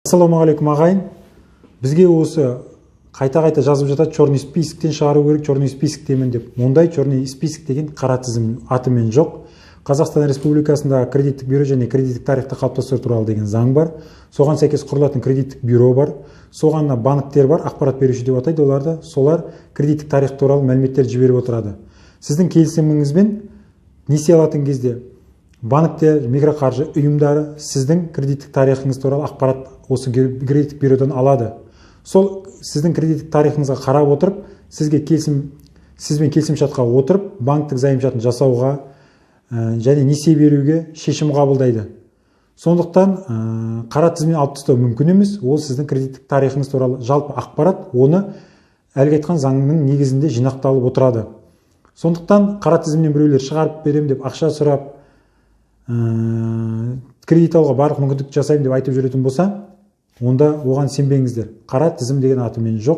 Ассалаумағалейкум ағайын. Бізге осы қайта жазып жатады, черный списоктен шығару керек, черный списоктемін деп. Ондай черный список деген қара тізім атымен жоқ. Қазақстан Республикасындағы кредиттік бюро және кредиттік тарихты қалыптастыру туралы деген заң бар. Соған сәйкес құрылатын кредиттік бюро бар. Соған банктер бар, ақпарат беруші деп атайды оларды. Солар кредиттік тарих туралы мәліметтер жіберіп отырады. Сіздің келісіміңізбен несие алатын кезде банктер, микроқаржы ұйымдары сіздің кредиттік тарихыңыз туралы ақпарат осы кредиттік бюродан алады. Сол сіздің кредиттік тарихыңызға қарап отырып, сізбен келісімшартқа отырып, банктік заемшартын жасауға және несие беруге шешім қабылдайды. Сондықтан қара тізімнен алып тастау мүмкін емес. Ол сіздің кредиттік тарихыңыз туралы жалпы ақпарат, оны әлгі айтқан заңның негізінде жинақталып отырады. Сондықтан қара тізімнен біреулер шығарып берем деп ақша сұрап, кредит алуға барлық мүмкіндік жасаймын деп айтып жүретін болса, онда оған сенбеңіздер. Қара тізім деген атымен жоқ.